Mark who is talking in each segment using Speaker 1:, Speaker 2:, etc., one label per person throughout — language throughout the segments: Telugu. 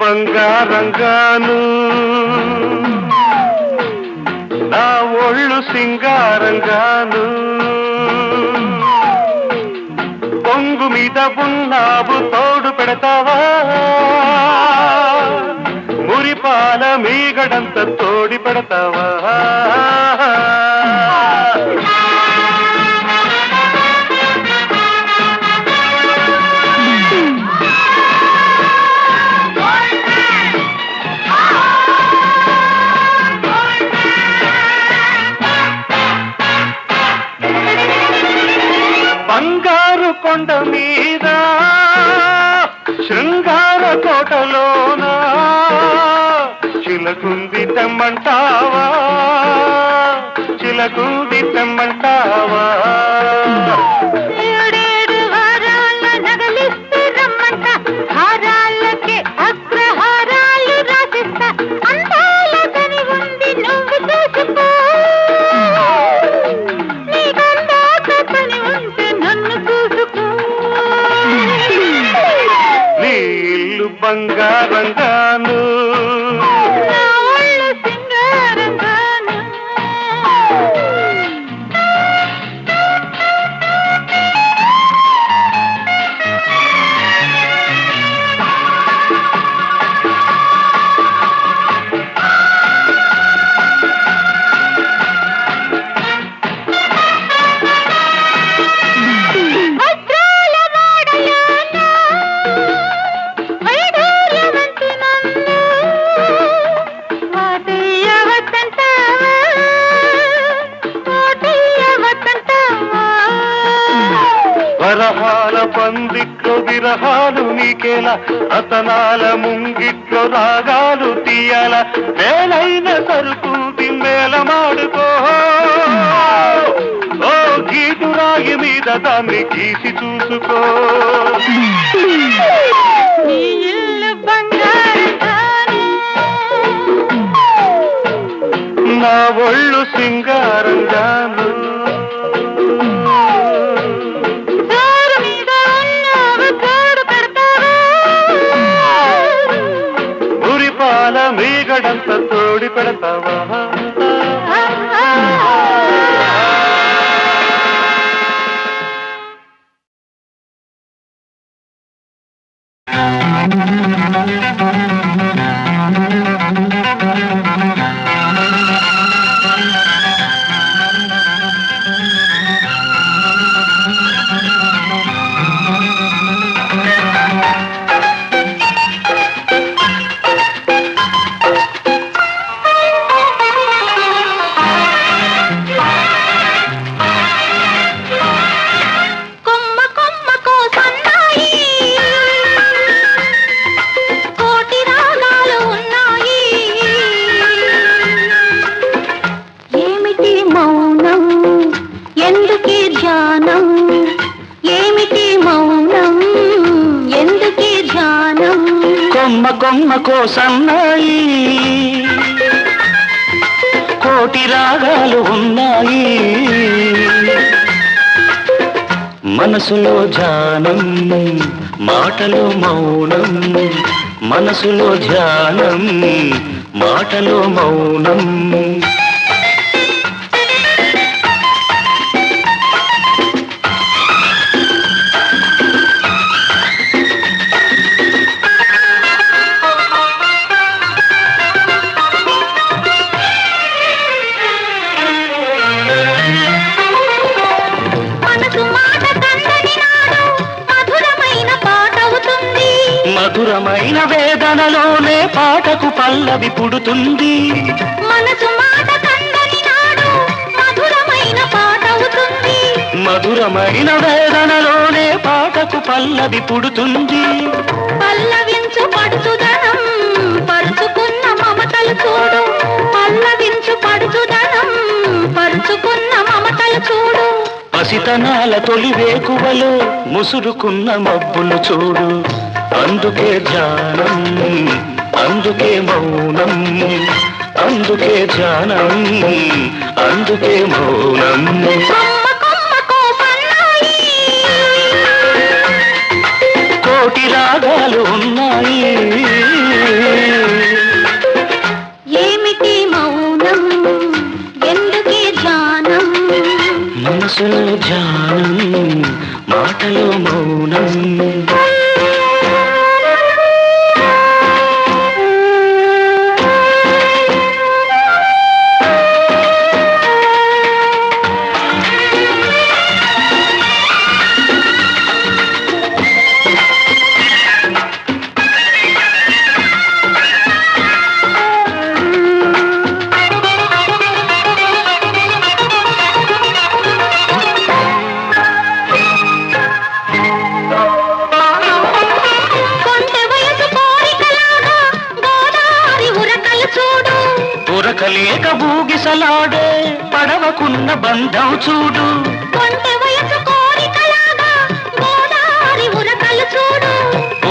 Speaker 1: బంగారంగాను నా ఒళ్ళు సింగారంగాను పొంగు మీద ఉన్నావు తోడు పెడతావా మురిపాల మీగడంత తోడి పెడతావా బంగారు కొండ మీద శృంగార కోటలోన చిలకుంది తెమ్మంటావా చిలకుంది తెమ్మంటావా బంగారంగాను వరహాల పందిట్లో విరహాలు నీకేలా అతనాల ముంగిట్లో రాగాలు తీయాల వేలైన సరుకుంది మేళమాడుకో ఓ గీటు రాగి మీద దాన్ని గీసి చూసుకో నా ఒళ్ళు సింగారంగాను మీగడంత తోడి పెడతావా కొమ్మ కోసన్నాయి కోటి రాగాలు ఉన్నాయి మనసులో ధ్యానం మాటలో మౌనం మనసులో ధ్యానం మాటలో మౌనం మధురమైన వేదనలోనే పాటకు పల్లవి పుడుతుంది.
Speaker 2: మనసు మాట కందని నాడు మధురమైన పాట అవుతుంది.
Speaker 1: మధురమైన వేదనలోనే పాటకు పల్లవి పుడుతుంది.
Speaker 2: పల్లవించు పడుచుదనం పరుచుకున్న మమతలు చూడు. పల్లవించు పడుచుదనం పరుచుకున్న మమతలు చూడు.
Speaker 1: పసితనాల తొలి వేకువలో ముసురుకున్న మబ్బులు చూడు. అందుకే ధ్యానం, అందుకే మౌనం, అందుకే ధ్యానం, అందుకే మౌనం. కోటి రాగాలు ఉన్నాయి.
Speaker 2: ఏమిటి మౌనం, ఎందుకే ధ్యానం?
Speaker 1: మనసులో ధ్యానం, మాటలో మౌనం. ఉరకలేక బూగిసలాడే పడవకున్న బంధం చూడు.
Speaker 2: కొంటె వయసు కోరికలాగా గోదావరి ఉరకలు చూడు.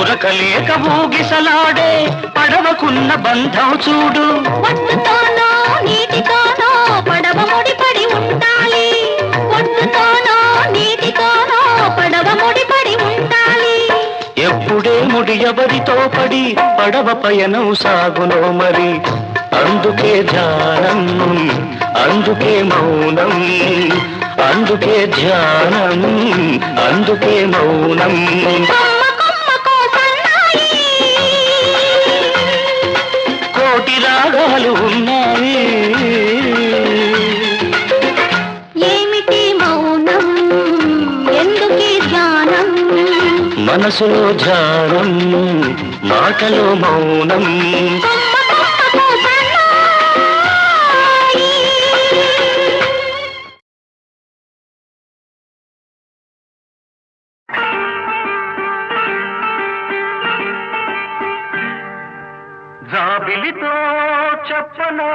Speaker 1: ఉరకలేక బూగిసలాడే పడవకున్న బంధం చూడు.
Speaker 2: ఒడ్డుతోనో నీటితోనో పడవ ముడిపడి ఉండాలి. ఒడ్డుతోనో నీటితోనో పడవ ముడిపడి ఉండాలి.
Speaker 1: ఎప్పుడే ముడి ఎవరితో పడి పడవ పయనం సాగునో మరి. అందుకే ధ్యానం, అందుకే మౌనం, అందుకే ధ్యానం, అందుకే మౌనం. కోటి రాగాలు ఉన్నాయి.
Speaker 2: ఏమిటి మౌనం, ఎందుకే ధ్యానం?
Speaker 1: మనసులో ధ్యానం, మాటలో మౌనం. జాబిలితో చెప్పనా,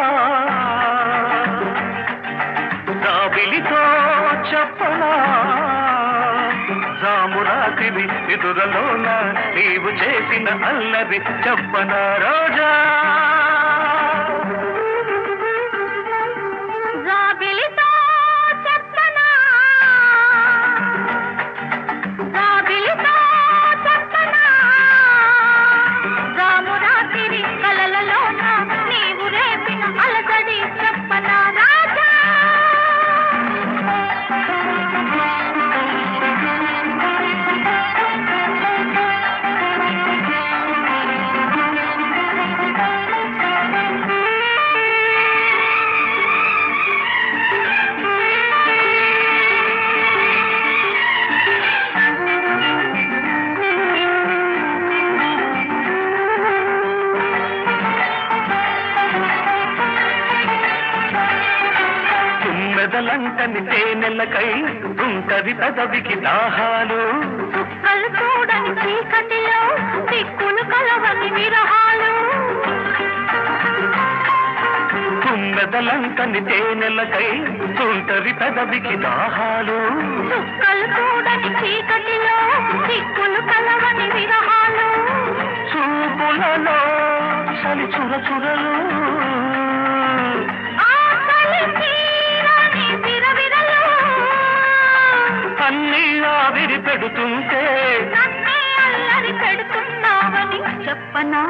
Speaker 1: జాబిలితో చెప్పనా, జామురాతివి ఎదురలోన నీవు చేసిన అల్లరి చెప్పనా రోజా.
Speaker 2: జాబిలితో చెప్పనా, జాబిలితో చెప్పనా, జామురాతిరి కలలలోన నీవు రేపిన అలసడి చెప్పనా రాజా.
Speaker 1: మెదలంటని తేనెలకై ఉంటది పెదవికి దాహాలు.
Speaker 2: చుక్కలు చూడని చీకటిలో దిక్కులు కలవని విరహాలు.
Speaker 1: మెదలంటని తేనెలకై ఉంటది పెదవికి దాహాలు.
Speaker 2: చుక్కలు చూడని చీకటిలో దిక్కులు కలవని విరహాలు.
Speaker 1: చూపులలో చలి చురచురలు, అన్నీ ఆవిరి పెడుతుంటే
Speaker 2: అల్లరి పెడుతున్నావని చెప్పనా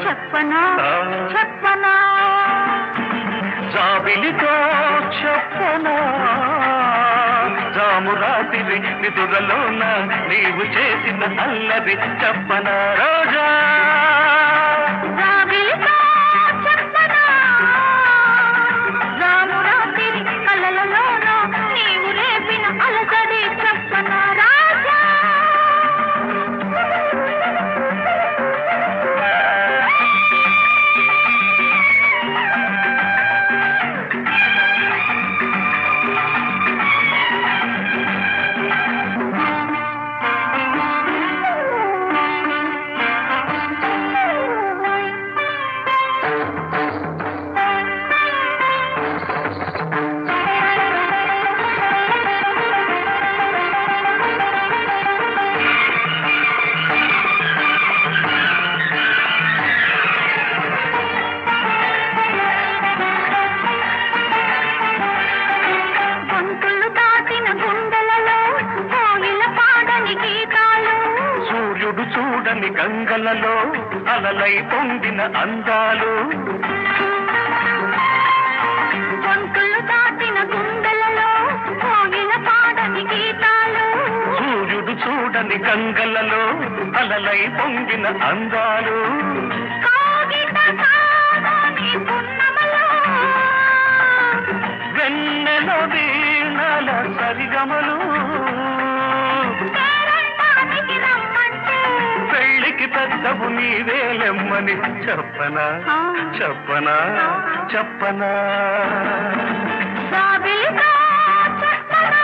Speaker 2: చెప్పనా చెప్పనా.
Speaker 1: జాబిలితో చెప్పనా, జామురాతిరి నిదురలోన నీవు చేసిన అల్లరి చెప్పనా రోజా.
Speaker 2: జాబిలితో చెప్పనా, జామురాతిరి కలలలోన నీవు రేపిన అలసడి చెప్పనా రాజా.
Speaker 1: కళ్ళలో అలలై పొందిన అందాలు
Speaker 2: గొంతులు దాటిన గుండెలలో కోగిల పాడని గీతాలు
Speaker 1: సూర్యుడు చూడని గంగలలో అలలై పొంగిన అందాలు
Speaker 2: కాగిత కాదని పున్నమలో
Speaker 1: వెన్నెల వీణల సరిగమలు
Speaker 2: పేరంటానికి రమ్మంటే
Speaker 1: పెళ్ళికి పెద్దవు నీవేలెమ్మని చెప్పనా చెప్పనా చెప్పనా
Speaker 2: జాబిలిగా చెప్పనా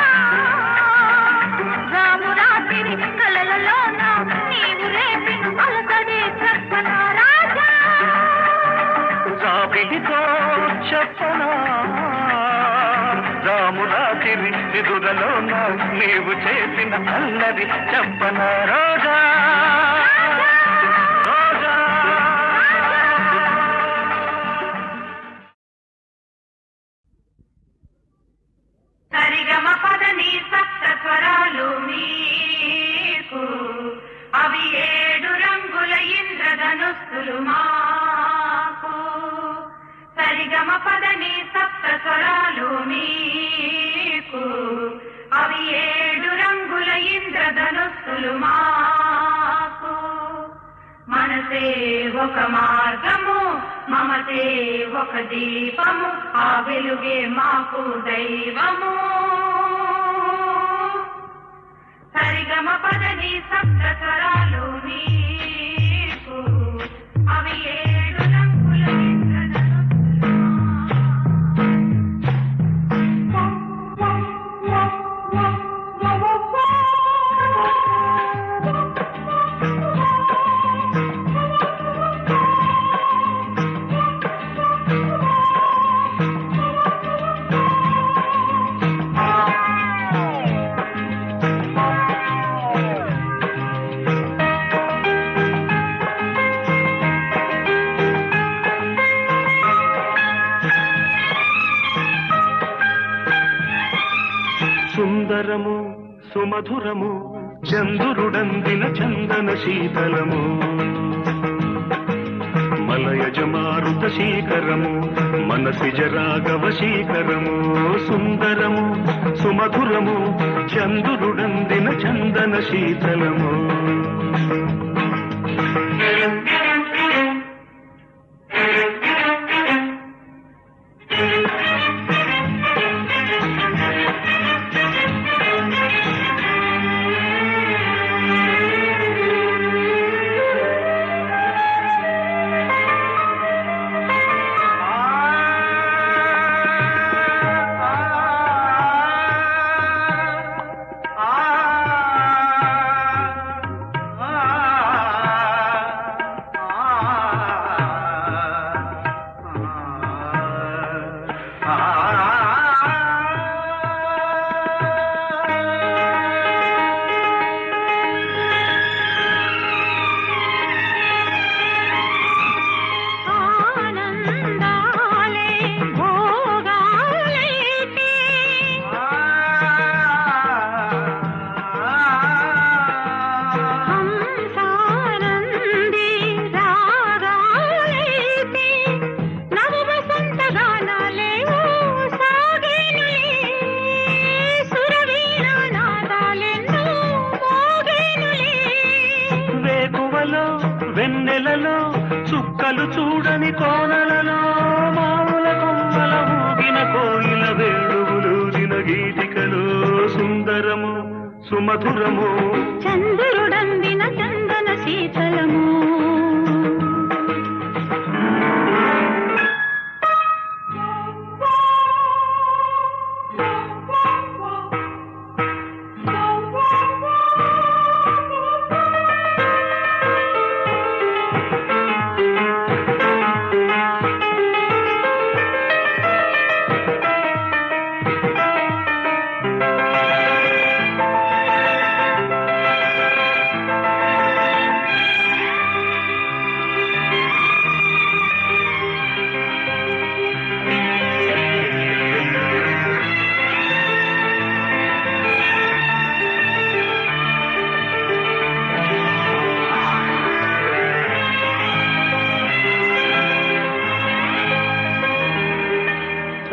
Speaker 2: రామురాతిరి కలలలోన నీవు రేపిన అలసడి చెప్పనా రాజా
Speaker 1: జాబిలితో చెప్పనా రామురాతిరి నిదురలోన నీవు చేసిన అల్లరి చెప్పనా రోజా రోజా
Speaker 2: సరిగమ పదని సప్త స్వరాలు మీకు అవి 7 రంగుల ఇంద్రధనుస్సులు మాకు సరిగమ పదని సప్త స్వరాలు మీకు అవి 7 రంగుల ఇంద్రధనుస్సులు మాకు మనసే ఒక మార్గము మమతే ఒక దీపము ఆ వెలుగే మాకు దైవము సరిగమ పదని సప్త స్వరాలు నీకు అవి 7 రంగుల
Speaker 1: సుందరము సుమధురము చంద్రుడందిన చందన శీతలము మలయజ మారుత శీకరము మనసిజ రాఘవ శీకరము సుందరము సుమధురము చంద్రుడందిన చందన శీతలము వెన్నెలలో చుక్కలు చూడని కోనలలో మామూల కొమ్మల ఊగిన కోయిల వేణువులూదిన గీతికలో సుందరము సుమధురము
Speaker 2: చంద్రుడందిన చందన శీతలము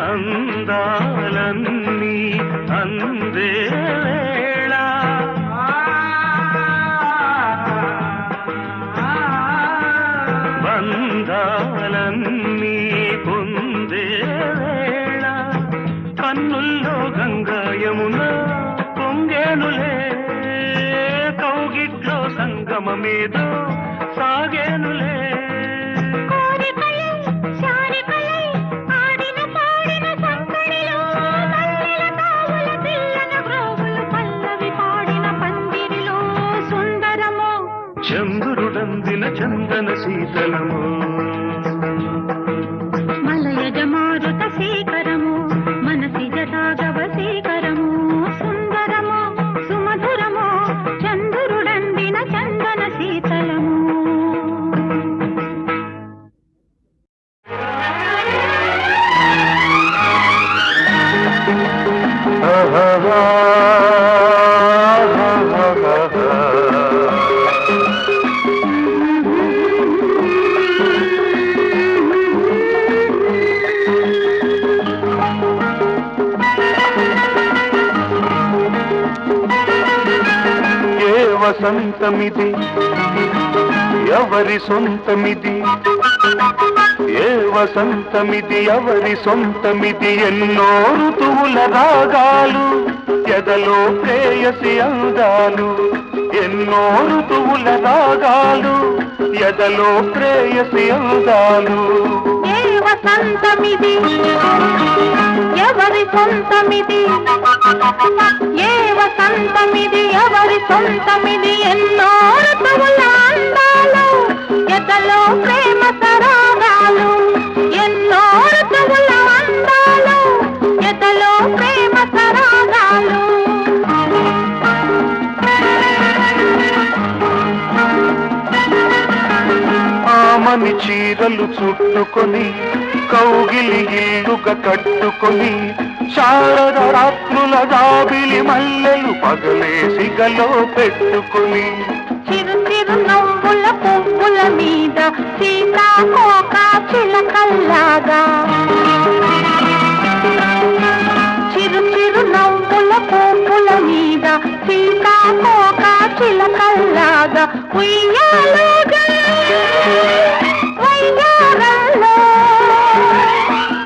Speaker 1: అందాలన్నీ అందే వేళ బంధాలన్నీ పొందే వేళ కన్నుల్లో గంగా యమున పొంగేనులే కౌగిట్లో సంగమమేదో సాగేనులే చంద్రుడందిన చందన శీతలము
Speaker 2: మలయజ మారుత శేఖరము మనసిజ రాఘవ శేఖరము సుందరము సుమధురము చంద్రుడందిన చందన శీతలము
Speaker 1: వసంతమిది ఎవరి సొంతమిది ఏ వసంతమిది ఎవరి సొంతమిది ఎన్నో ఋతువుల రాగాలు ఎదలో ప్రేయసి అందాలు ఎన్నో ఋతువుల రాగాలు ఎదలో ప్రేయసి అందాలు
Speaker 2: ఏ వసంతమిది ఎవరి సొంతమిది ఏ వసంతమిది ఎవరి సొంతమిది ఎన్నో ఋతువుల అందాలు ఎదలో ప్రేమ సరాగాలు ఎన్నో ఋతువుల అందాలు ఎదలో ప్రేమ సరాగాలు
Speaker 1: ఆమని చీరలు చుట్టుకొని కౌగిలి ఇల్లుగా కట్టుకొని శారద రాత్రుల జాబిలి మల్లెలు పగలేసి గలో పెట్టుకొని
Speaker 2: చిరు చిరు నవ్వుల పువ్వుల మీద సీతాకోక చిలకల్లాగా చిరు చిరు నవ్వుల పువ్వుల మీద సీతాకోక చిలకల్లాగా ఉయ్యాలుగా వయ్యారంలో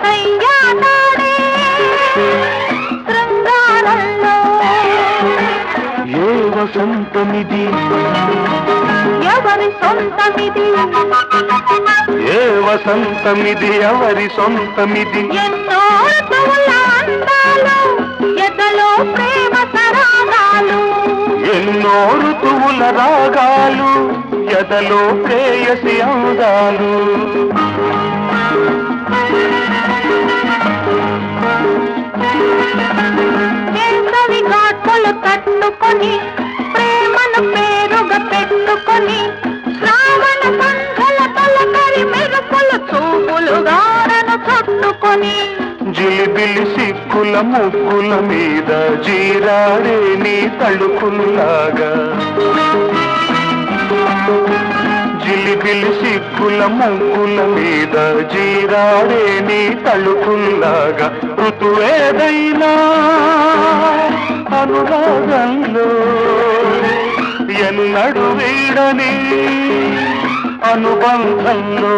Speaker 2: కయ్యాడే శృంగారంలో
Speaker 1: ఏ వసంతమిది
Speaker 2: ఎవరి సొంతమిది
Speaker 1: ఏ వసంతమిది ఎవరి సొంతమిది
Speaker 2: ఎన్నో ఋతువుల అందాలు ఎదలో ప్రేమ సరాగాలు
Speaker 1: ఎన్నో ఋతువుల రాగాలు ఎదలో ప్రేయసి అందాలు
Speaker 2: వేసవి ఘాట్లు కట్టుకొని ప్రేమను పేరుగా పెట్టుకొని శ్రావణ సంఘల తలకరి మెరుపుల చూపులు గారను చుట్టుకొని
Speaker 1: జిలిబిలి సిక్కుల ముగ్గుల మీద జీరాడే నీ తళుకుల్లాగా జిలిబిలి సిక్కుల ముగ్గుల మీద జీరాడే నీ తళుకుల్లాగా ఋతువేదైనా అనురాగంలో ఎన్నడు వీడని అనుబంధంలో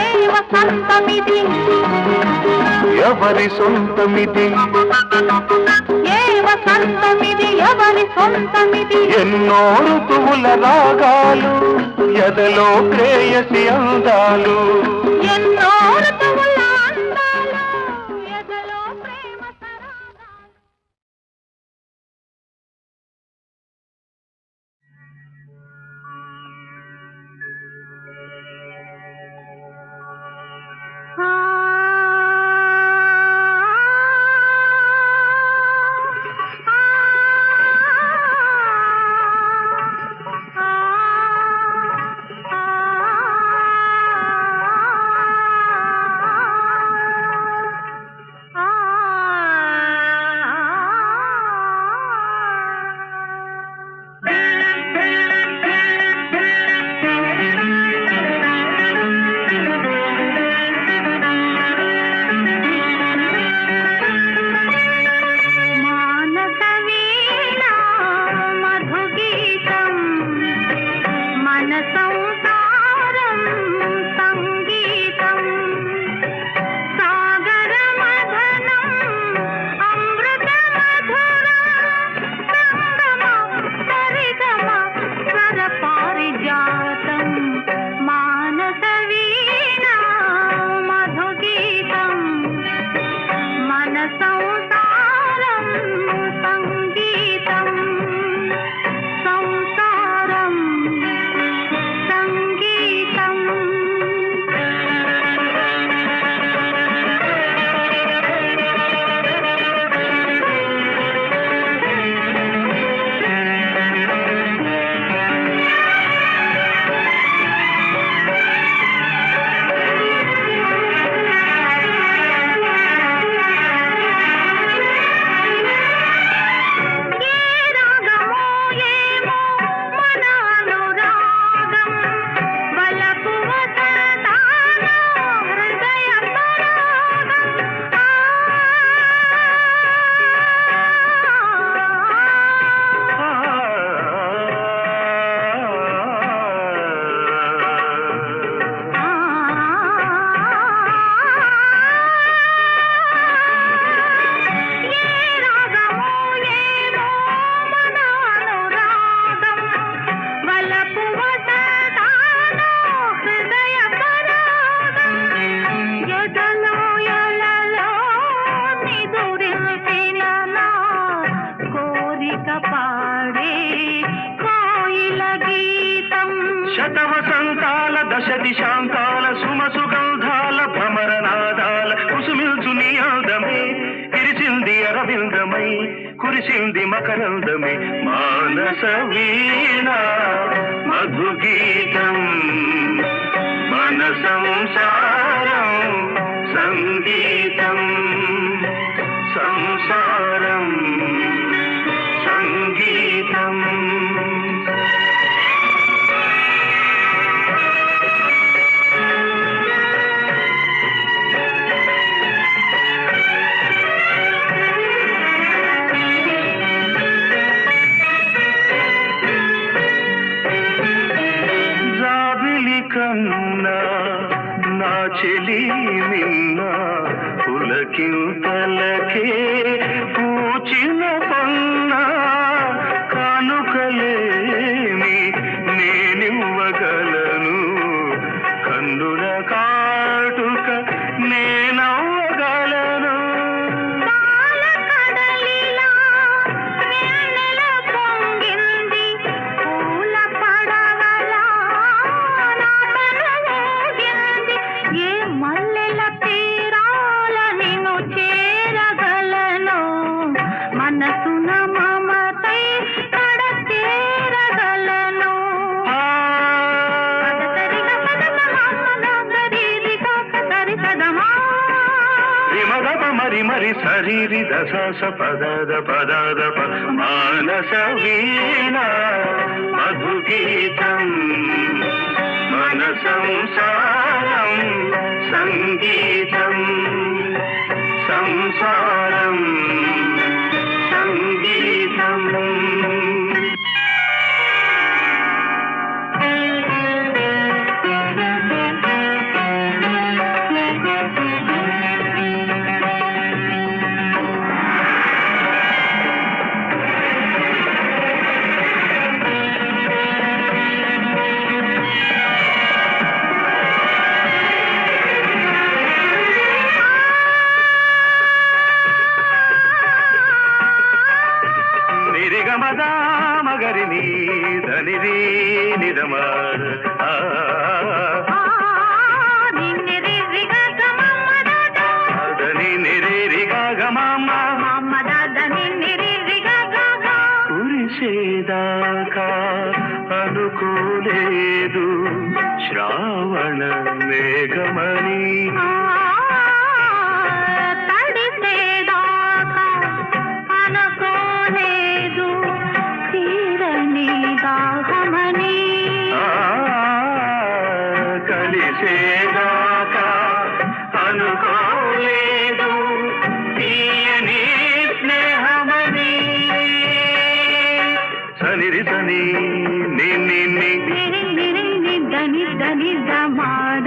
Speaker 2: ఏ వసంతమిది
Speaker 1: ఎవరి సొంతమిది
Speaker 2: ఏ వసంతమిది ఎవరి సొంతమిది
Speaker 1: ఎన్నో ఋతువుల రాగాలు ఎదలో ప్రేయసి అందాలు
Speaker 2: ఎన్నో ఋతువుల అందాలు ఎదలో ప్రేమ సరాగాలు ఆ సంగీతం సాగర మధనం అమృత మధురం సంగమ సరిగమ స్వర పారిజాతం మానస వీణ మధుగీతం మన సంసారం సంగీతం సంసారం సంగీతం
Speaker 1: శతవసంతాల దశ దిశాంతాల సుమసుగంధాల భ్రమరనాదాల కుసుమిల్చు నీ అందమే విరిసింది అరవిందమై కురిసింది మకరందమే మానస వీణ మధుగీతం మన సంసారం సంగీతం సంసారం సంగీతం కన్నా నా చెలి నిన్న పులకింతలకే పూచిన పన్న కానుకలేని నేనివ్వగలను కన్నుల కాటుక నేనవ్వగలను మరి మరి శరీరి దశ పదద పదద మానస వీణ మధుగీతం మన సంసారం సంగీతం సంసారం సంగీతం మగరిని ధనిరి నిరమార్ ధని నిరిగా గమమ్మ కురిసేదాకా అనుకోలేదు శ్రావణ మేఘమని కలిసేదాకా అనుకోలేదు తీయని స్నేహమని సనిరి సని ని దని దని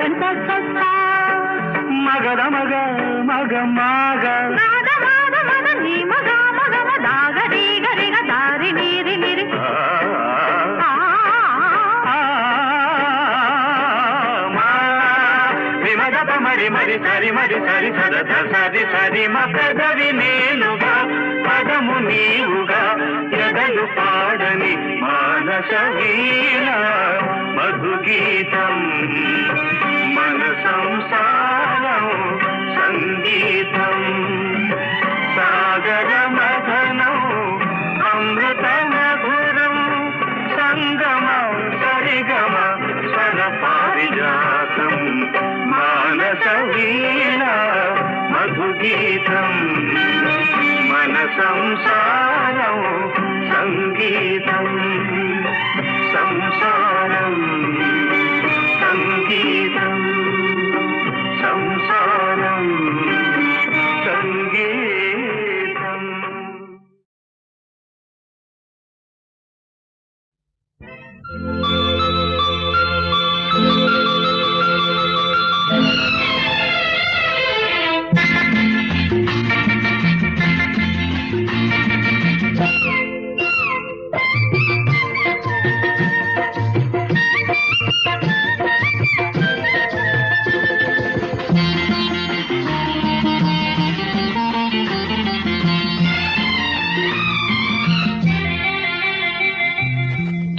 Speaker 2: మగంత సస్తా
Speaker 1: మగద మగ మగ మగ
Speaker 2: నాద మాద మద నీ మగ మగ దాగ రీగ రిగ దారి నీరి నిరి
Speaker 1: మరి మరి సరి మరి సరి సరద సరి సరి మగదవి నేనుగా పదము నీవుగా ఎదలు పాడని మానస వీణ మధుగీతం మన సంసారం సంగీతం సాగర మథనం అమృత మధురం సంగమ సరిగమ స్వర పారిజాతం మానస వీణ మధుగీతం మన సంసారం సంగీతం సంసారం సంగీతం సంసారం సంగీతం.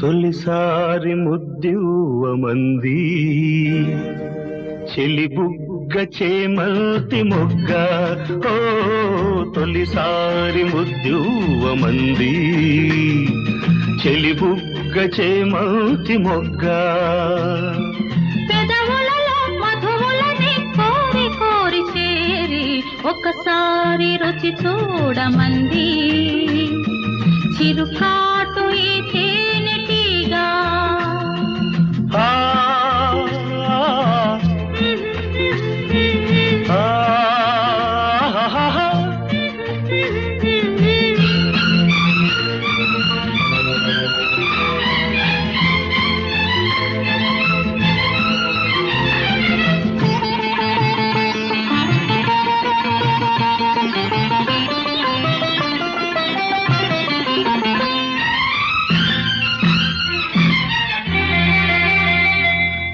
Speaker 1: తొలిసారి ముద్దివ్వమంది చెలి బుగ్గ చేమల్తి మొగ్గ ఓ తొలిసారి ముద్దివ్వమంది చెలి బుగ్గ చేమల్తి మొగ్గ
Speaker 2: పెదవులలో మధువులని కోరి కోరి చేరి ఒకసారి రుచి చూడమంది చిరుకాటు ఈ తేనెటీగా
Speaker 1: ఆ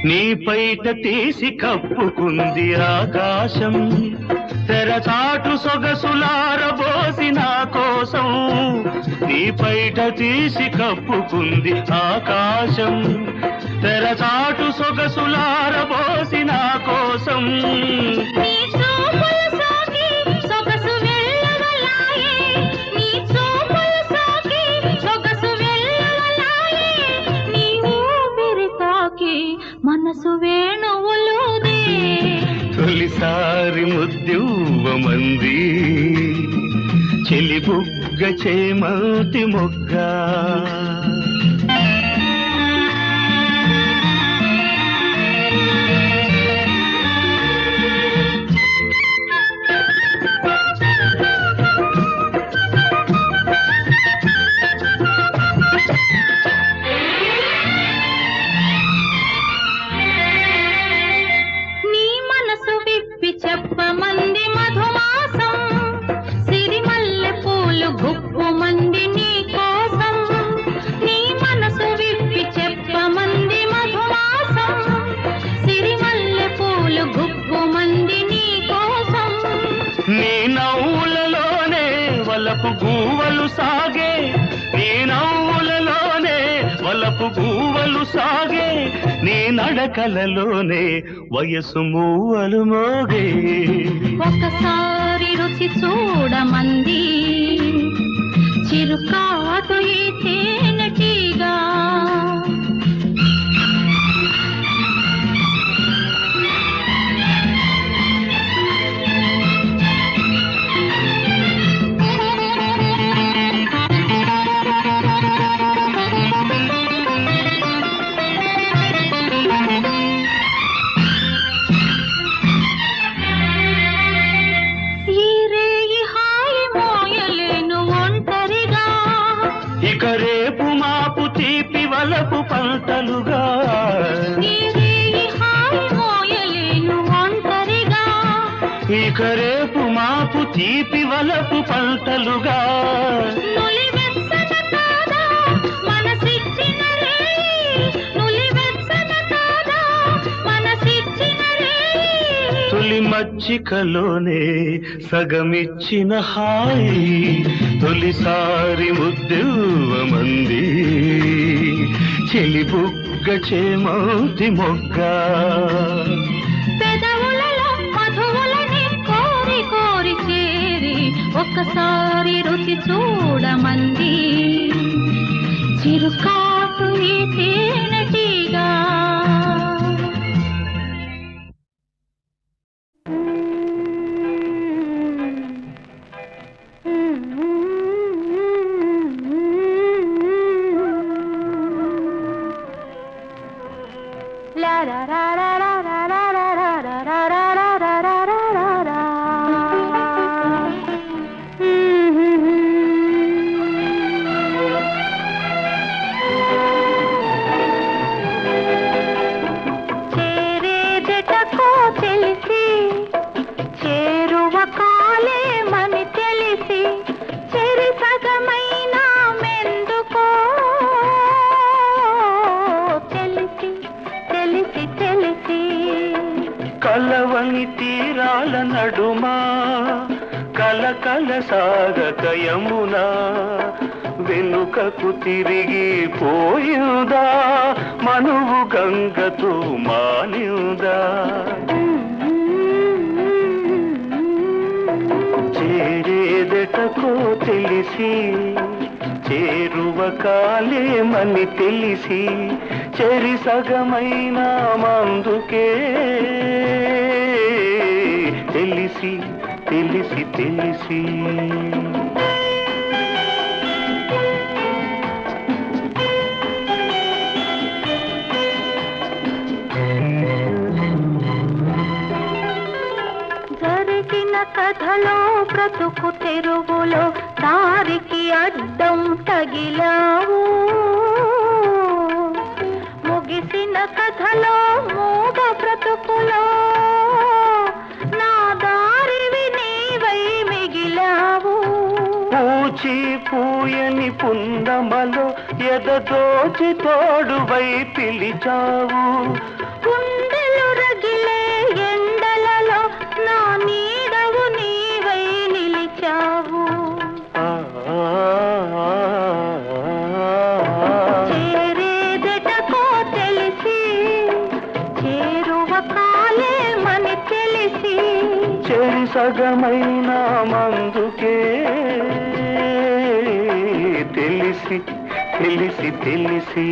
Speaker 1: నీ పైట తీసి కప్పుకుంది ఆకాశం తెరచాటు సొగసులారబోసి నా కోసం నీ పైట తీసి కప్పుకుంది ఆకాశం తెరచాటు సొగసులారబోసి నా కోసం
Speaker 2: నీ చూపులు సోకి సొగసు వెళ్ళవలాయే నీ చూపులు సోకి సొగసు వెళ్ళవలాయే నీ ఊపిరి తాకి మనసు వేణువులుదే
Speaker 1: తొలిసారి ముద్దివ్వమంది చెలి బుగ్గ చేమల్తి మొగ్గ
Speaker 2: చెప్పమంది మధుమాసం సిరిమల్లె పూలు గుప్పుమంది నీ కోసం నీ మనసు విప్పి చెప్పమంది మధుమాసం సిరిమల్లె పూలు గుప్పుమంది నీ కోసం
Speaker 1: నీ నవ్వులలోనే వలపు గూవలు సాగే నీ నవ్వులలోనే వలపు గూవలు సాగే నీ నడకలలోనే వయసు మూవలు మోగే
Speaker 2: ఒకసారి రుచి చూడమంది చిరుకాటు ఈ తేనెటీగా ఈ రేయి హాయి మోయలేను
Speaker 1: ఇక రేపు మాపు తీపి వలపు పంటలుగా తొలి మచ్చికలోనే సగమిచ్చిన హాయి తొలిసారి ముద్దెవ్వమంది చెలి బుగ్గ చేమౌతి మొగ్గ
Speaker 2: ఒక్కసారి రుచి చూడమంది చిరుకాటు ఈ తేనెటీగా లా రా రా రా రా రా రా రా రా రా రా రా రా తెలిసి చేరువ కాలేమని తెలిసి చెరి సగమైన మెందుకో తెలిసి తెలిసి తెలిసి
Speaker 1: కలవని తీరాల నడుమా కలకల సాగక యమునా వెనుకకు తిరిగి పోయుదా మనువు గంగతో మానియుదా చేరేదటకో తెలిసి చేరువ కాలేమని తెలిసి చెరి సగమైన మందుకే తెలిసి తెలిసి తెలిసి
Speaker 2: జరిగిన కథలో బ్రతుకు తెరుగులో దారికి అడ్డం తగిలావు ముగిసిన కథలో మూగ బ్రతుకులో నా దారివి నీవై మిగిలావు
Speaker 1: పూచి పూయని పుందమలో ఎదదోచి తోడువై పిలిచావు
Speaker 2: గుండెలు రగిలే ఎండలలో నా నీడవు నీవై నిలిచావు చేరేదటకో తెలిసి చేరువ కాలేమని తెలిసి
Speaker 1: చెరి సగమైన మందుకే తెలిసి తెలిసి తెలిసి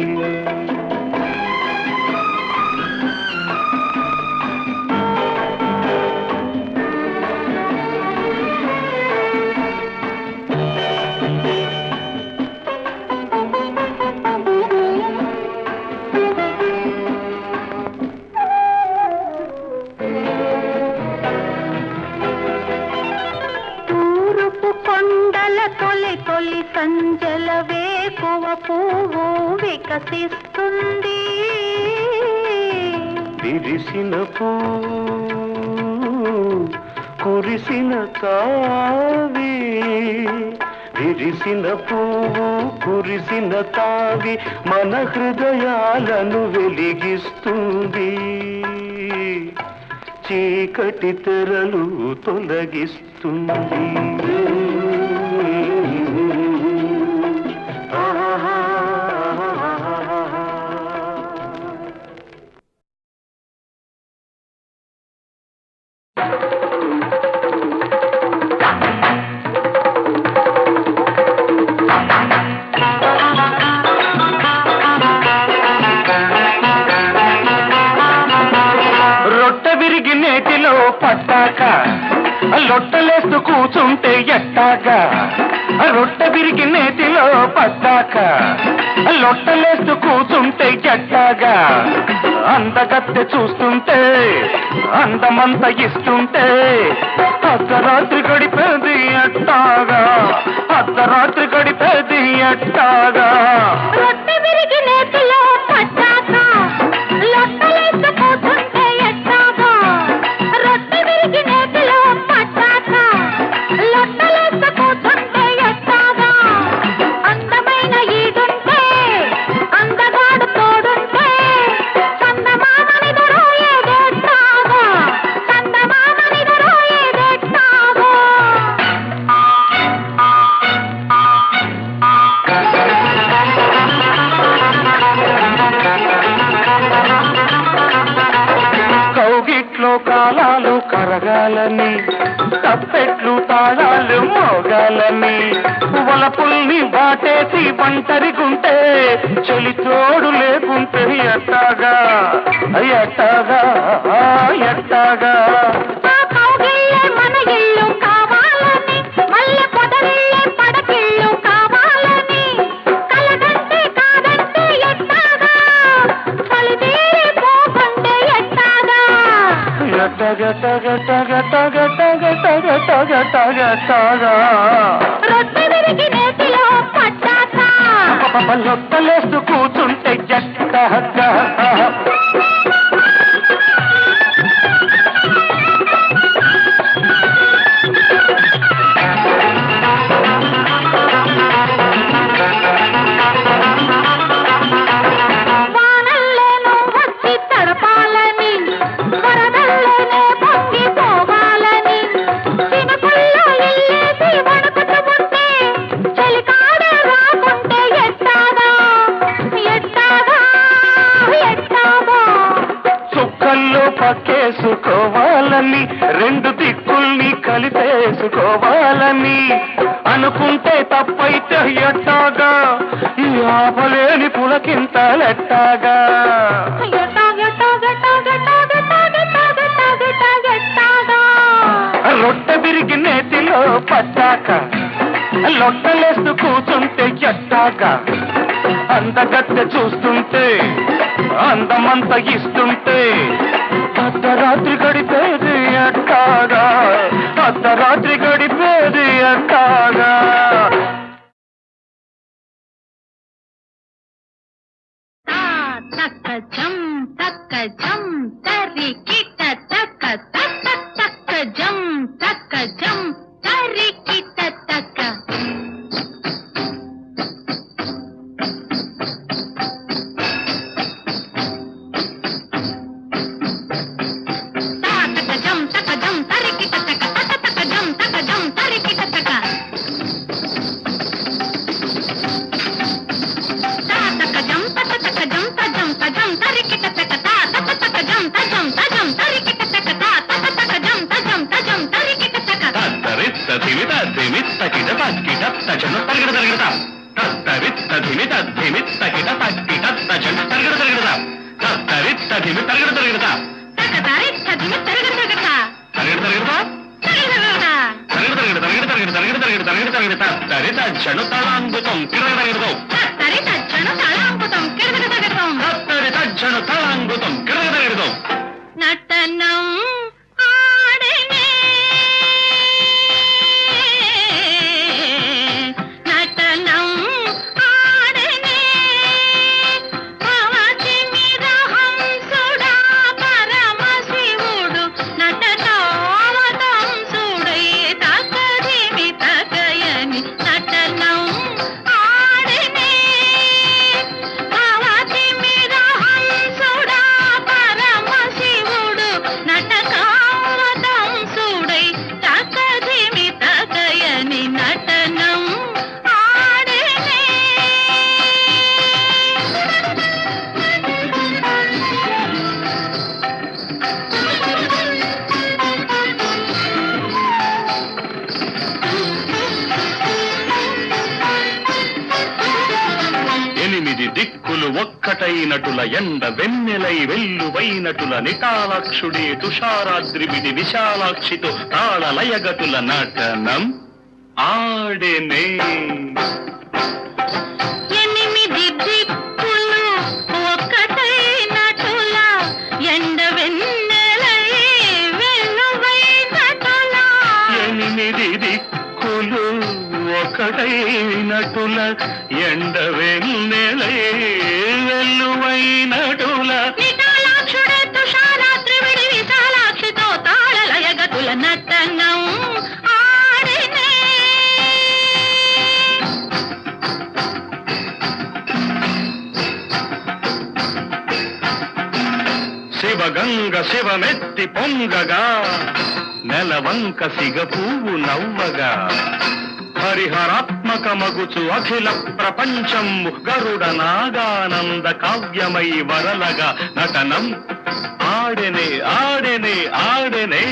Speaker 2: కొండల తొలి తొలి సంజల వేకువ పువ్వు వికసిస్తుంది
Speaker 1: విరిసిన పూ కురిసిన తావి విరిసిన పువ్వు కురిసిన తావి మన హృదయాలను వెలిగిస్తుంది చీకటి తెరలు తొలగిస్తుంది నేటిలో పట్టాక లొట్టలేస్తూ కూచుంటే ఎట్టాగా రొట్టె విరిగి నేటిలో పట్టాక లొట్టలేస్తూ కూచుంటే ఎట్టాగా అందగత్తె చూస్తుంటే అందమంత ఇస్తుంటే అర్ధరాత్రి గడిపేది ఎట్టాగా అర్ధరాత్రి గడిపేది ఎట్టాగా
Speaker 2: రొట్టె విరిగి నేతిలో పట్టాక లొట్టలేస్తూ కూచుంటే ఎట్టాగా రొట్టె విరిగి నేతిలో
Speaker 1: ఊగాలని తప్పెట్లు తాళాలు మోగాలని వలపుల్ని బాటేసి ఒంటరిగుంటే చెలి తోడు లేకుంటే ఎట్టాగా ఎట్టాగా ఎట్టాగా
Speaker 2: ఆ కౌగిళ్ళే మన ఇల్లు కావాలని మల్లె పొదరిల్లే పడకిళ్ళు కావాలని కలగంటే కాదంటే ఎట్టాగా చలితీరి పోకుంటే ఎట్టాగా రొట్టె విరిగి నేతిలో పట్టాక
Speaker 1: లొట్టలేస్తూ కూర్చుంటే ఎట్టాగా
Speaker 2: వానల్లేను వచ్చి తడపాలని వరదల్లేనే పొంగి పోవాలని చినుకుల్లో ఇల్లేసి వణుకుతూ ఉంటే చలికాడే రాకుంటే ఎట్టాగా ఎట్టాగా ఎట్టాగా
Speaker 1: చుక్కల్లో పక్కేసుకోవాలని రెండు దిక్కుల్ని కలిపేసుకోవాలని అనుకుంటే తప్పైతే ఎట్టాగా ఈ ఆపలేని పులకింతలెట్టాగా రొట్టె విరిగి నేతిలో పట్టాక లొట్టలేస్తూ కూర్చుంటే ఎట్టాగా అందగత్తె చూస్తుంటే అందమంత ఇస్తుంటే అర్ధరాత్రి గడిపేది ఎట్టాగా అర్ధరాత్రి గడిపేది ఎట్టాగా
Speaker 2: తక్క జం తరికిట తక్క తక్క తక్క జం తరికిట తక్క నటనం ఆడనే నటనం ఆడనే పవచి మీద హంసుడా పరమశివుడు నటనావతంసుడై తకదిమి తకయని నటనం ఆడనే పవచి మీద హంసుడా పరమశివుడు నటకావతంసుడై తకదిమి తకయని నటనం ఆడనే
Speaker 1: ఎనిమిది దిక్కులు ఒక్కటైనటుల ఎండ వెన్నెలై వెల్లువైనటుల నిటాలాక్షుడే తుషారాద్రివిడి విశాలాక్షితో తాళలయగతుల నటనం ఆడెనే
Speaker 2: ఎనిమిది దిక్కులు ఒక్కటైనటుల ఎండ వెన్నెలై వెల్లువైనటుల
Speaker 1: ఎనిమిది దిక్కులు ఒకటైనటుల ఎండ వెన్నెలై వెల్లువైనటుల
Speaker 2: నిటాలాక్షుడే తుషారాద్రివిడి విశాలాక్షితో తాళలయగతుల నటనం ఆడెనే
Speaker 1: శివగంగ శివమెత్తి పొంగగా నెలవంక సిగ పువ్వు నవ్వగా హరిహరాత్మక మగుచు అఖిల ప్రపంచము గరుడ నాగానంద కావ్యమై వరలగా నటనం ఆడెనే ఆడెనే ఆడెనే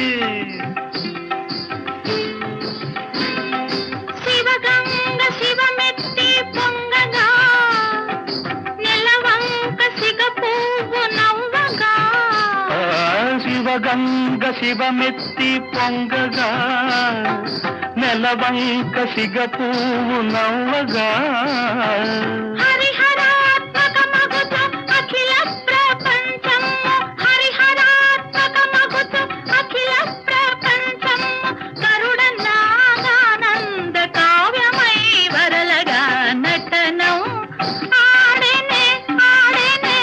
Speaker 1: గంగ శివమెత్తి పొంగగా నెలవంక సిగ పువ్వు నవ్వగా
Speaker 2: హరిహరాత్మక మగుచు అఖిల ప్రపంచము హరిహరాత్మక మగుచు అఖిల ప్రపంచము కరుణ నాగానంద కావ్యమై వరలగా నటనం ఆడెనే ఆడెనే.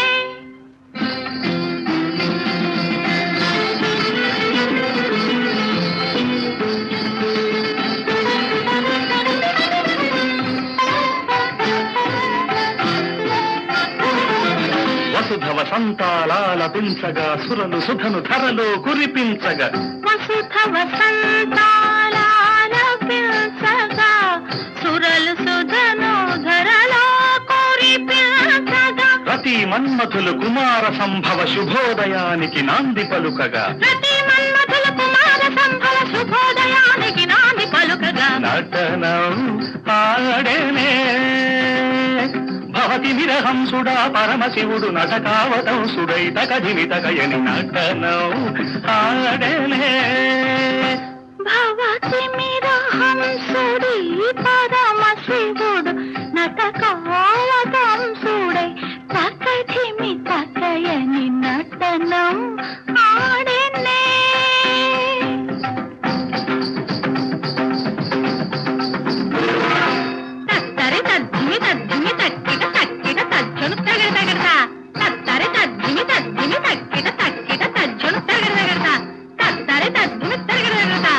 Speaker 1: వసుధ వసంతాలాలపించగా సురలు సుధను ధరలో కురిపించగా
Speaker 2: వసుధ వసంతాలాలపించగా సురలు సుధను ధరలో కురిపించగా
Speaker 1: రతి మన్మథులు కుమార సంభవ శుభోదయానికి నాంది పలుకగా
Speaker 2: ప్రతి మన్మథుల కుమార సంభవ శుభోదయానికి నాంది పలుకగా
Speaker 1: నటనం ఆడెనే భవతి నిరహంసుడా పరమశివుడు నటకావతంసుడై తకధిమితకయని నటనం ఆడెనే
Speaker 2: భవతి మిరహంసుడి పరమశివుడు నటకావతంసుడై తకధిమి తకయని నటనం ఆడెనే. తత్తరి తద్దిమి తద్దిమి తక్కిట తక్కిట తజ్జను తగడ తగడతా తత్తరి తద్దిమి తద్దిమి తక్కిట తక్కిట తజ్జను తగడ తగడతా తత్తరి తద్దిమి తగడ తగడతా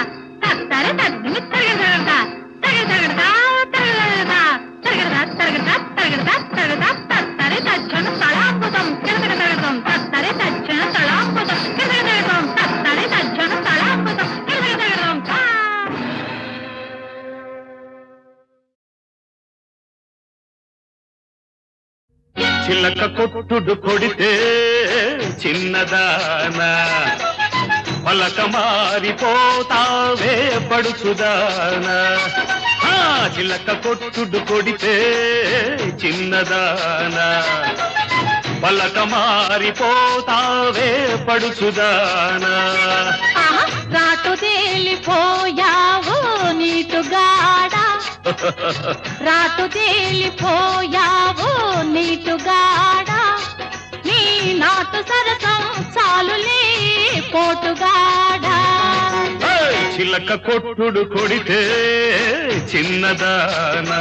Speaker 2: తత్తరి తద్దిమి తగడ తగడతా తగడ తగడతా తగడతా తగడతా తగడతా తగడతా తగడతా తత్తరి తజ్జను తళాంబుతం కిరకట తగడతాం తత్తరి తజ్జను తళాంబుతం కిరకట తగడతాం తత్తరి తజ్జను తళాంబుతం కిరకట తగడతాం.
Speaker 1: చిలక కొట్టుడు కొడితే చిన్నదానా పలక మారిపోతావే పడుచుదానా చిలక కొట్టుడు కొడితే చిన్నదానా పలక మారిపోతావే పడుచుదానా
Speaker 2: రాటు తేలిపోయావు నీటుగాడా రాటు తేలిపోయావు నీటుగాడా నీ నాటు సరసం చాలులే పోటుగాడా.
Speaker 1: చిలక కొట్టుడు కొడితే చిన్నదానా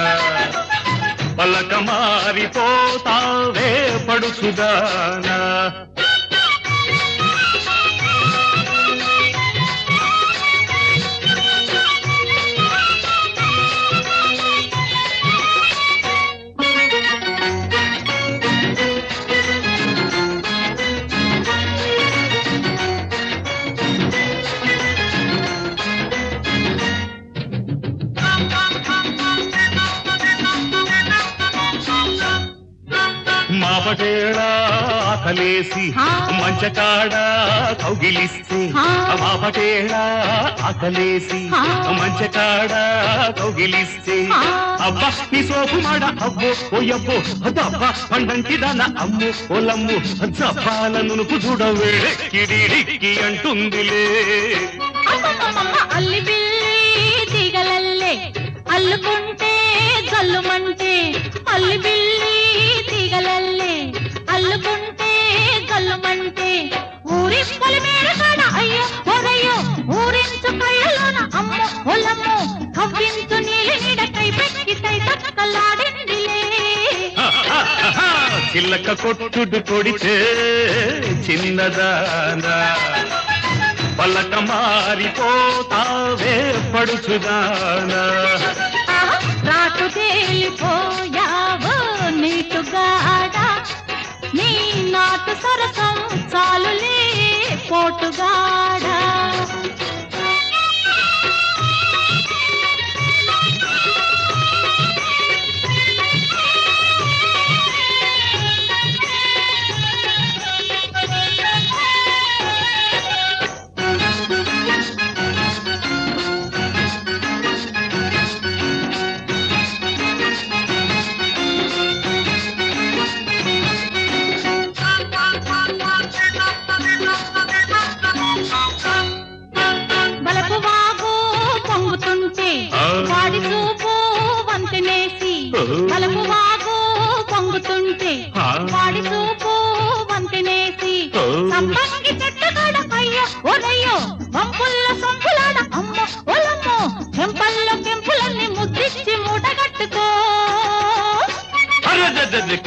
Speaker 1: పలక మారిపోతావే పడుచుదానా మాపటేళా ఆకలేసి మంచకాడ కౌగిలిస్తే మాపటేళా ఆకలేసి మంచకాడ కౌగిలిస్తే అబ్బా నీ సోపు మాడ అబ్బో ఓయబ్బో అబ్బా పండంటి దాన అమ్ము ఓలమ్ము జపాల నునుపు చూడవే కిడిడిక్కి అంటుందిలే.
Speaker 2: అల్లి బిల్లి దిగలల్లే అల్లుకుంటే గల్లుమంటే అల్లి బిల్లి దిగలల్లే అల్లుకుంటే గల్లుమంటే ఊరి పొలిమేర కాడ అయ్యో ఓరయ్యో ఊరించు కళ్ళలోన అమ్మో ఒలమ్మో కవ్వించు నీలి నీడ కై పెక్కి తై తక్కలాడిందిలే.
Speaker 1: చిల్లక కొట్టుడు కొడితే చిన్నదానా పలక మారిపోతావే పడుచుదానా
Speaker 2: రాటు తేలిపోయావు నీటుగాడా నీ నాటు సరసం చాలులే పోటుగాడా.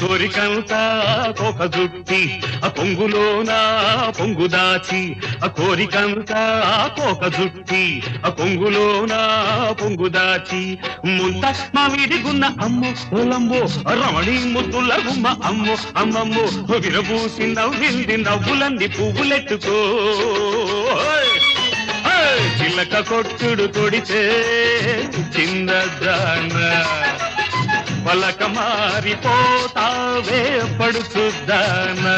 Speaker 1: కోరికంతా కోక జుట్టి ఆ పొంగులోన పొంగు దాచి ఆ కోరికంతా కోక జుట్టి ఆ పొంగులోన పొంగు దాచి ముంత మా విడిగున్న అమ్మో ఓలమ్మో రమణి ముద్దుల గుమ్మ అమ్మో అమ్మమ్మో విరబూసి నవ్వింది నవ్వులన్నీ పువ్వులెట్టుకో చిల్లక కొట్టుడు కొడితే చిన్నదాన పలక మారిపోతావే పడుచుద్దానా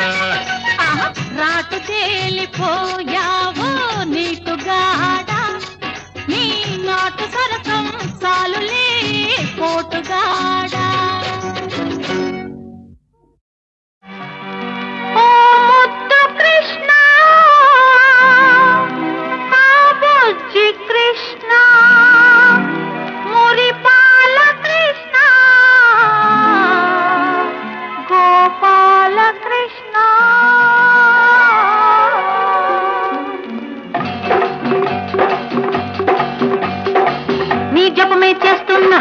Speaker 2: రాటు తేలిపోయావో నీటుగాడా నీ నాటు సరసం చాలులే పోటుగాడా ఓ ముద్దు కృష్ణ నా బుజ్జి కృష్ణ మురిపాల కృష్ణ గోపాల కృష్ణ నీ జపమే చేస్తున్నా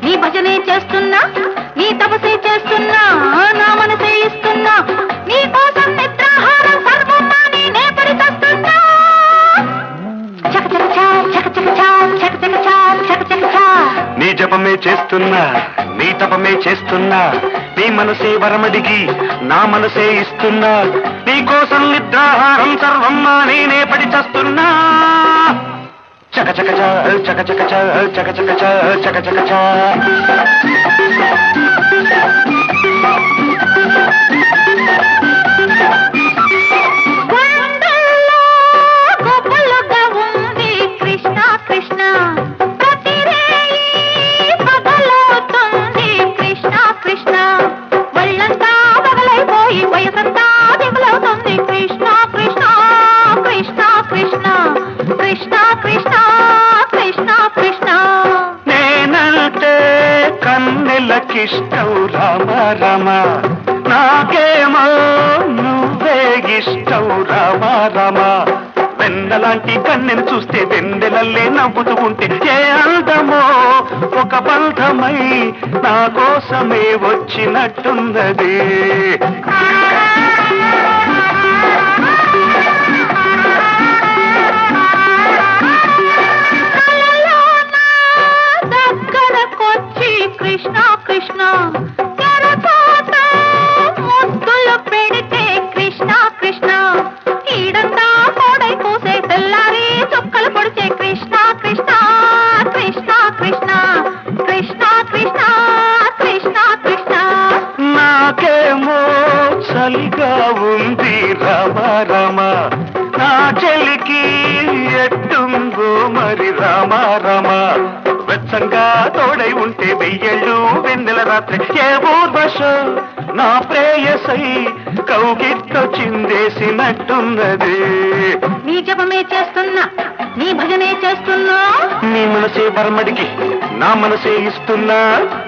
Speaker 2: నీ భజనే చేస్తున్నా నీ తపసే చేస్తున్నా నా మనసే ఇస్తున్నా నీ కోసం నిద్రాహారం సర్వం నేనే పరితస్తున్నా చక చక చా చక చక చా చక చక చా చక చక చా
Speaker 1: నీ జపమే చేస్తున్నా నీ తపమే చేస్తున్నా నీ మనసే వరమడిగి నా మనసే ఇస్తున్నా నీ కోసం నిద్రాహారం సర్వం నేనే పడి చేస్తున్నా చక చక చ చక చక చ చక చక చ చక చక చ
Speaker 2: గుండెల్లో గుబులుగా ఉంది కృష్ణ కృష్ణ ప్రతిరేయి పగలవుతుంది కృష్ణ కృష్ణ ఒళ్ళంతా పగలైపోయి వయసంతా దిగులవుతుంది కృష్ణ కృష్ణ కృష్ణ కృష్ణ కృష్ణ కృష్ణ కృష్ణ కృష్ణ
Speaker 1: నేనంటే కన్నెలకిష్టం రామ రమ నాకేమో నువ్వే ఇష్టం రామ రమ వెన్నలాంటి కన్నెను చూస్తే వెన్నెలల్లే నవ్వుతూ ఉంటే ఏ అందమో ఒక బంధమై నా కోసమే వచ్చినట్టున్నది
Speaker 2: దగ్గరకొచ్చి కృష్ణ కృష్ణ తెరచాట ముద్దులు పెడితే కృష్ణ కృష్ణ ఈడంతా కోడై కూసే తెల్లారి చుక్కలు పొడిచే కృష్ణ కృష్ణ కృష్ణ కృష్ణ కృష్ణ కృష్ణ కృష్ణ కృష్ణ
Speaker 1: నాకేమో చలిగా ఉంది రమ రమ నా చెలికి ఎట్టుందో మరి రామ రమ వెచ్చంగా తోడై ఉంటే వెయ్యేళ్ళు వెన్నెల రాత్రి ఏ ఊర్వశ నా ప్రేయసై కౌగిట్లో చిందేసినట్టున్నది
Speaker 2: నీ జపమే చేస్తున్నా నీ భజనే చేస్తున్నా
Speaker 1: నీ మనసే వరమడికి నా మనసే ఇస్తున్నా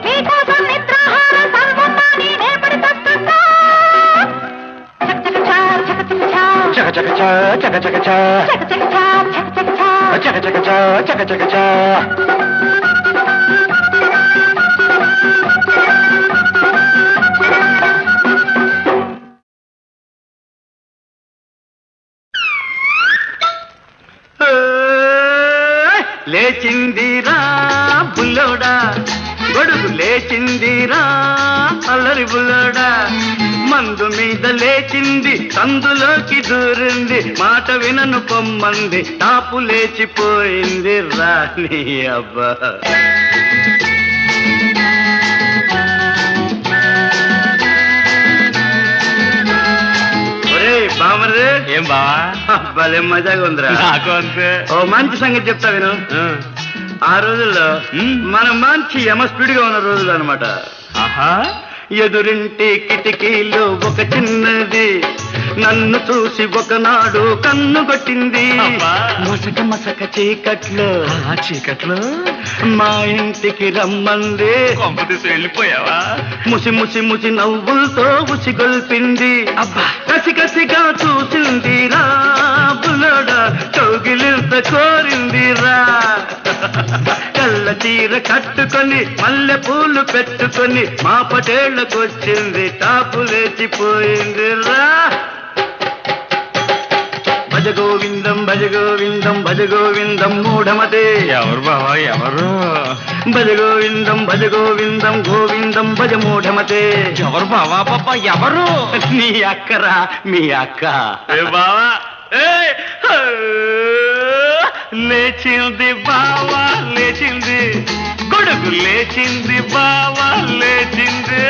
Speaker 2: నీ కోసం నిద్రాహారం సర్వం నేనే పడితస్తున్నా చక చక చా చక చక చా
Speaker 1: చక చక చ చక చక చ
Speaker 2: చక చక చా చక చక చా
Speaker 1: చక చక చ లేచిందిరా బుల్లోడా గొడుగు లేచిందిరా అల్లరి బుల్లోడా మందు మీద లేచింది సందులోకి దూరింది మాట వినను పొమ్మంది తాపు లేచిపోయింది రాని అబ్బా బామరే ఏం బావా భలే మజాగా ఉందిరా నాకు అంతే ఓ మంచి సంగతి చెప్తా విను ఆ రోజుల్లో మనం మంచి యమ స్పీడ్ గా ఉన్న రోజులు అనమాట ఆహా ఎదురింటి కిటికీలో ఒక చిన్నది నన్ను చూసి ఒకనాడు కన్ను కొట్టింది మసక మసక చీకట్లో మా ఇంటికి రమ్మంది వెళ్ళిపోయావా ముసి ముసి ముసి నవ్వులతో ఉసిగొల్పింది అబ్బా కసి కసిగా చూసింది రా బుల్లడా కౌగిలింత కోరింది రా కళ్ళ చీర కట్టుకొని మల్లె పూలు పెట్టుకొని మా పటేళ్లకొచ్చింది టాపు లేచిపోయింది రా. భజ గోవిందం భజ గోవిందం భజ గోవిందం మూఢమతే.
Speaker 3: ఎవరు బావా ఎవరు?
Speaker 1: భజ గోవిందం భజ గోవిందం గోవిందం భజ మూఢమతే.
Speaker 3: ఎవరు బావా పాప ఎవరు?
Speaker 1: నీ అక్కరా మీ అక్క.
Speaker 3: ఏ బావా లేచింది బావా లేచింది, కొడుకు లేచింది బావా లేచింది.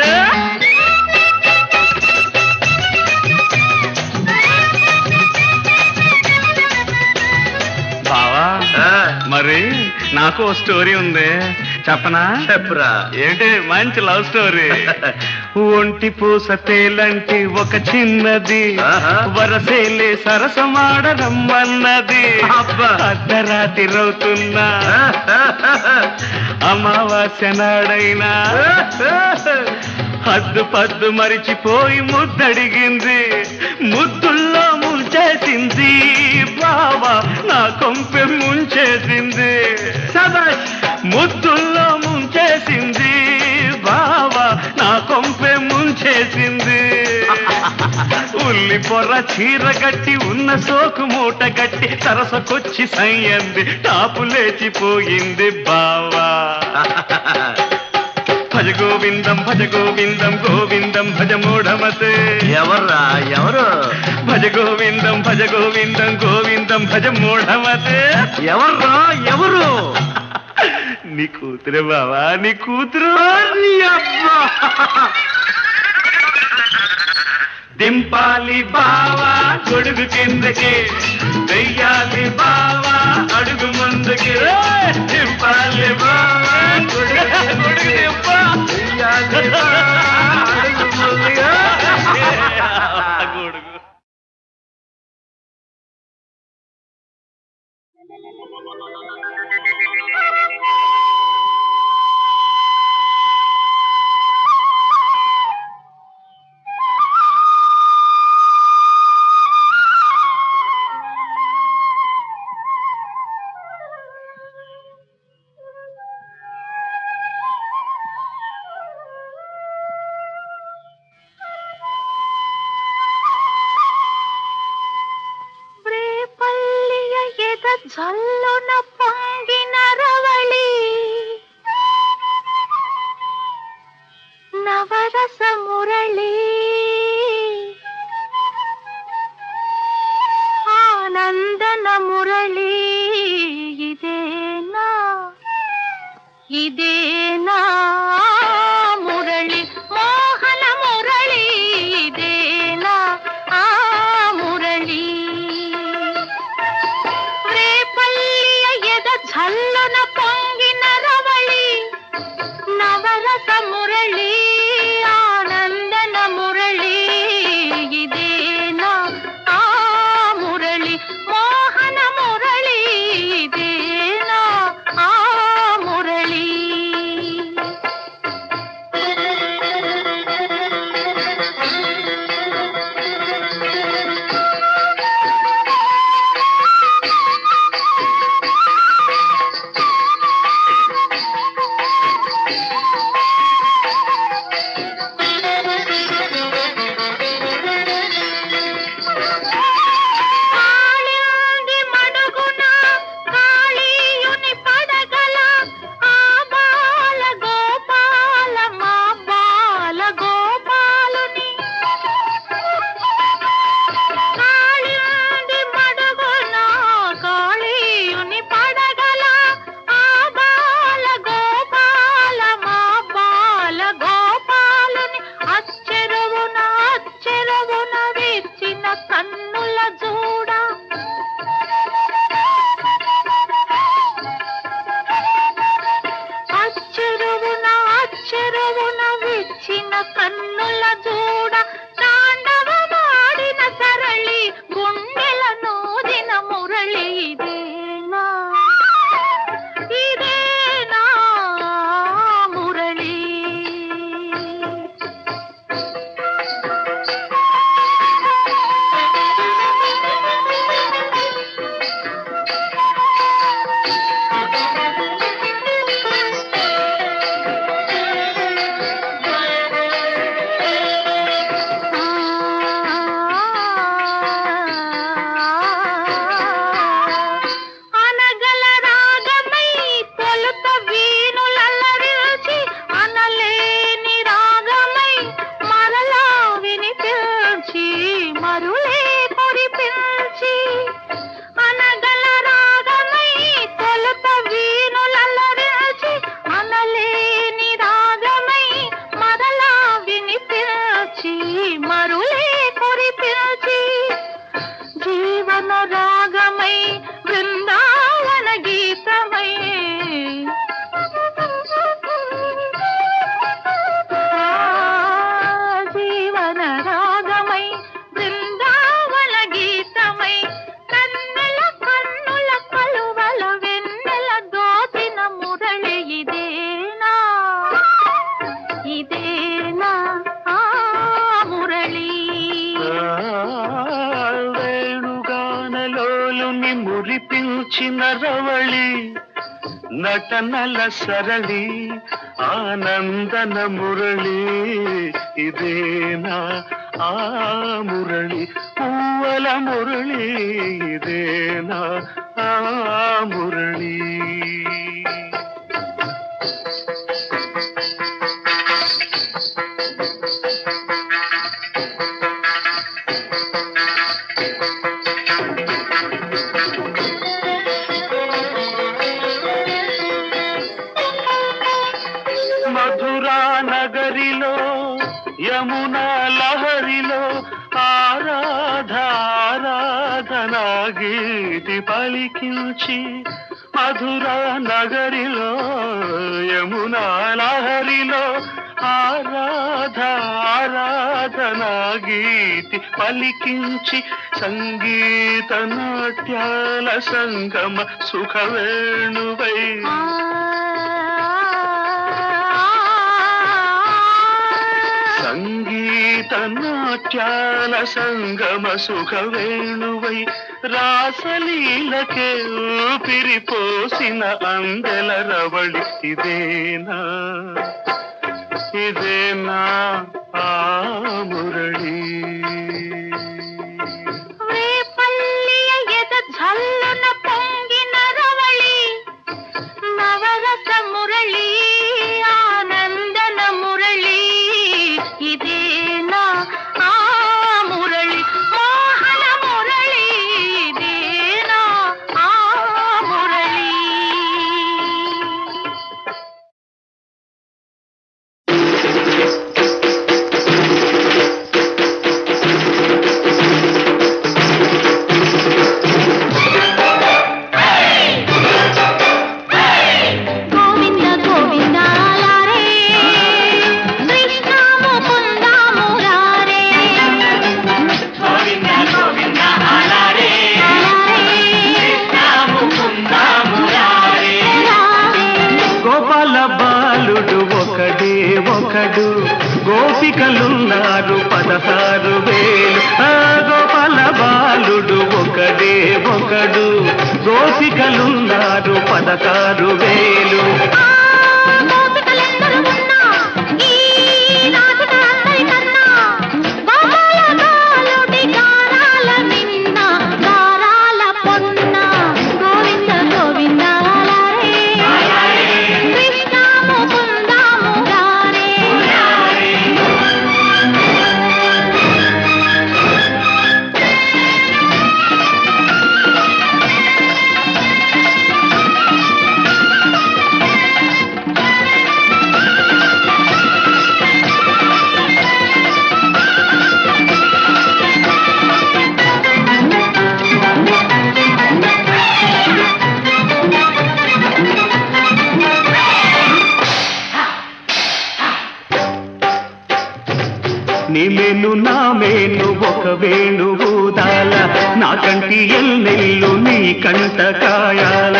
Speaker 3: బావా మరి నాకు ఓ స్టోరీ ఉంది, చెప్పనా?
Speaker 1: చెప్పురా.
Speaker 3: ఏంటి? మంచి లవ్ స్టోరీ. ఒంటి పూస తేలంటి ఒక చిన్నది వరసేలే సరసమాడరమ్మన్నది. అర్ధరాత్రి రవుతున్నా అమావాస్య నాడైనా హద్దు పద్దు మరిచిపోయి ముద్దడిగింది, ముద్దుల్లో ముంచేసింది బావా నా కొంపె ముంచేసింది. ముద్దుల్లో ముంచేసింది బావా నా కొంపె ముంచేసింది. ఉల్లి పొర్ర చీర గట్టి ఉన్న సోకు మూట గట్టి సరసకొచ్చి సయ్యంది, టాపు లేచిపోయింది బావా. భజ గోవిందం భజ గోవిందం గోవిందం భజ మూఢమతే.
Speaker 1: ఎవర్రా ఎవరు?
Speaker 3: భజ గోవిందం భజ గోవిందం గోవిందం భజ మూఢమతే.
Speaker 1: ఎవర్రా ఎవరు?
Speaker 3: నీ కూతురే బావా, నీ కూతురు.
Speaker 1: నీ అబ్బా.
Speaker 3: దింపాలి బావా గొడుగు కిందకి, వెయ్యాలి బావా అడుగు ముందుకి. దింపాలి బావా గొడుగు దింపా, వెయ్యాలి బావా అడుగు ముందుగా. గొడుగు
Speaker 2: జల్లున పొంగిన రవళి నవరస మురళి ఆనందన మురళి ఇదేనా ఇదేనా మురళి మోహన మురళి ఇదేనా ఆ మురళి ಝಲ್ಲನ ಪೊಂಗಿನ ರವಳಿ ನವರಸ ಮುರಳಿ ಆನಂದನ ಮುರಳಿ ಇದೇನಾ ಆ ಮುರಳಿ ಮೋಹನ ಮುರಳಿ ಇದೇನಾ ಆ ಮುರಳಿ.
Speaker 3: బాలుని మురిపించిన రవళి నటనల సరళి ఆనందన మురళి ఇదేనా ఆ మురళి పూవల మురళి ఇదేనా ఆ మురళి మధురా నగరిలో యమునా లహరిలో ఆరాధనా గీతి పలికించి మధురా నగరిలో యమునా లహరిలో ఆరాధనా గీతి పలికించి సంగీత నాట్యాల సంగమ సుఖవేణువై సంగీత నాట్యాల సంగమ సుఖవేణువై రాసలీలకే ఊపిరిపోసిన అందెల రవళి ఇదేనా ఇదేనా ఆ మురళి
Speaker 2: ఝల్లున పొంగిన రవళి నవరస మురళి ఆనందన మురళి ఇదేనా ఆ మురళి మోహన మురళి ఇదేనా ఆ మురళి
Speaker 3: గోపికలున్నారు 16,000 గోపాల బాలుడు ఒకడే ఒకడు గోపికలున్నారు 16,000 నీమేను నామేను ఒక వేణువుదాల నా కంటి ఎల్లెల్లు నీ కంట కాయాల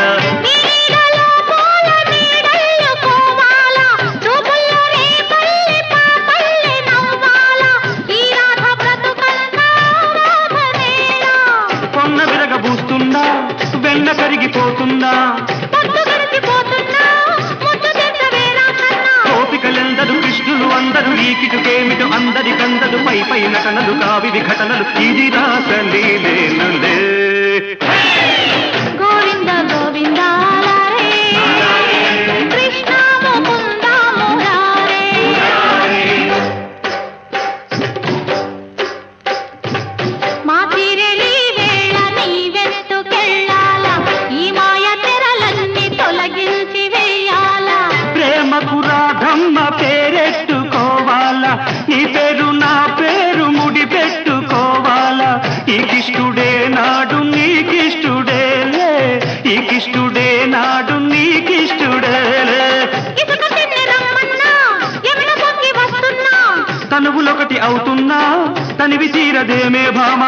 Speaker 3: కొన్న విరగబూస్తుందా వెన్న కరిగిపోతుందా గోపికలెందరు కృష్ణులు అందరూ ఈకిటుకేమిటు అందరి కందరు పై పైన కనలు కావివి ఘటనలు ఇది రాసలీలేనులే
Speaker 2: గోవింద గోవింద కృష్ణ ముకుంద మురారే మా తీరెలి వేళ నీవెందుకెళ్ళాలా ఈ మాయ తెరలన్నీ తొలగించి వేయాలా
Speaker 3: ప్రేమకు రాధమ్మ పేరెట్టుకోవాలా ఈ పేరు నా పేరు ముడి పెట్టుకోవాలా ఈ కిష్టుడే నాడు నీకిష్టుడేలే ఈ కిష్టుడే నాడు నీకిష్టుడేలే తనువులొకటి అవుతున్నా తనివి తీరదేమే భామ